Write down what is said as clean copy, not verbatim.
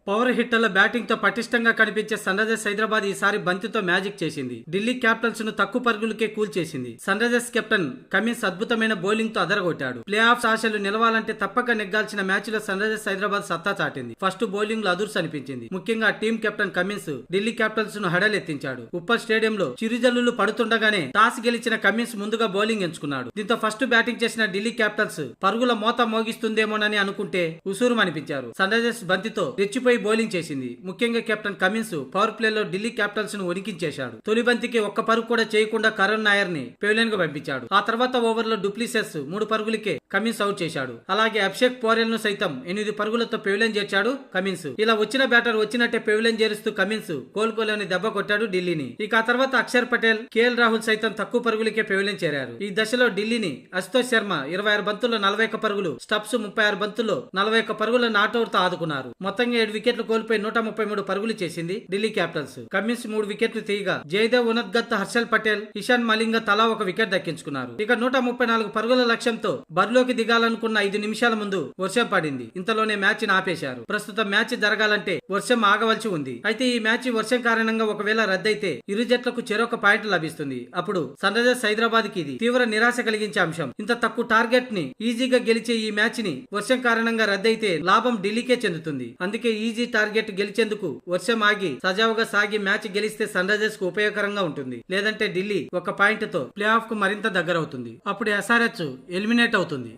Power హిట్టర్ల batting తో పటిష్టంగా కనిపించే సన్ రైజర్స్ హైదరాబాద్ ఈసారి బంతితో మ్యాజిక్ చేసింది. ఢిల్లీ క్యాపిటల్స్ ను తక్కువ పరుగులకే కూల్చేసింది. సన్ రైజర్స్ కెప్టెన్ కమిన్స్ అద్భుతమైన బౌలింగ్ తో అదరగొట్టాడు. ప్లే ఆఫ్స్ ఆశలు నిలవాలంటే తప్పక నెగ్గాల్సిన మ్యాచ్ లో సన్ రైజర్స్ హైదరాబాద్ సత్తా చాటింది. ఫస్ట్ బౌలింగ్ లో అదుర్స్ అనిపించింది. ముఖ్యంగా team captain Cummins Delhi Capitals ను హడలెత్తించాడు. ఉప్పర్ స్టేడియంలో చిరుజల్లులు పడుతుండగానే టాస్ గెలిచిన కమిన్స్ ముందుగా బౌలింగ్ ఎంచుకున్నాడు. దీంతో ఫస్ట్ బ్యాటింగ్ చేసిన ఢిల్లీ క్యాపిటల్స్ పరుగుల మోత మోగిస్తుందేమోనని అనుకుంటే ఉసూరు అనిపించారు. సన్ రైజర్స్ బంతితో రెచ్చిపోయి బౌలింగ్ చేసింది. ముఖ్యంగా కెప్టెన్ కమిన్స్ పవర్ ప్లే లో ఢిల్లీ క్యాపిటల్స్ ను ఉనికించేశాడు. తొలి బంతికి ఒక్క పరుగు కూడా చేయకుండా కరణ్ నాయర్ ని పెవిలియన్ కు పంపించాడు. ఆ తర్వాత ఓవర్ లో డూప్లిసెస్ 3 పరుగులకే కమిన్స్ అవుట్ చేశాడు. అలాగే అభిషేక్ పోరెల్ ను సైతం 8 పరుగులతో పెవిలియన్ చేర్చాడు కమిన్స్. ఇలా వచ్చిన బ్యాటర్ వచ్చినట్టే పెవిలియన్ చేరుస్తూ కమిన్స్ కోలుకోలేని దెబ్బ కొట్టాడు ఢిల్లీని. ఇక ఆ తర్వాత అక్షర్ పటేల్, కేఎల్ రాహుల్ సైతం తక్కువ పరుగులకే పెవిలియన్ చేరారు. ఈ దశలో ఢిల్లీని అశుతోష్ శర్మ 26 బంతుల్లో 41 పరుగులు, స్టబ్స్ 36 బంతుల్లో 41 పరుగుల నాట్అవుట్ తో ఆదుకున్నారు. మొత్తంగా 7 వికెట్లు కోల్పోయి 133 పరుగులు చేసింది ఢిల్లీ క్యాపిటల్స్. కమిన్స్ 3 వికెట్లు తీయగా జయదేవ్ ఉనద్గత్, హర్షల్ పటేల్, ఇషాన్ మలింగ తలా 1 వికెట్ దక్కించుకున్నారు. ఇక 134 పరుగుల లక్ష్యంతో బరిలోకి దిగాలనుకున్న 5 నిమిషాల ముందు వర్షం పడింది. ఇంతలోనే మ్యాచ్ ఆపేశారు. ప్రస్తుతం మ్యాచ్ జరగాలంటే వర్షం ఆగవలసి ఉంది. అయితే ఈ మ్యాచ్ వర్షం కారణంగా ఒకవేళ రద్దయితే ఇరు జట్లకు చెరొక పాయింట్ లభిస్తుంది. అప్పుడు సన్ రైజర్స్ హైదరాబాద్ కి ఇది తీవ్ర నిరాశ కలిగించే అంశం. ఇంత తక్కువ టార్గెట్ ని ఈజీగా గెలిచే ఈ మ్యాచ్ ని వర్షం కారణంగా రద్దయితే లాభం ఢిల్లీకే చెందుతుంది. అందుకే ఈజీ టార్గెట్ గెలిచేందుకు వర్షం ఆగి సజావుగా సాగి మ్యాచ్ గెలిస్తే సన్ రైజర్స్ కు ఉపయోగకరంగా ఉంటుంది. లేదంటే ఢిల్లీ ఒక పాయింట్ తో ప్లే ఆఫ్ కు మరింత దగ్గరవుతుంది. అప్పుడు ఎస్ఆర్హెచ్ ఎలిమినేట్ అవుతుంది.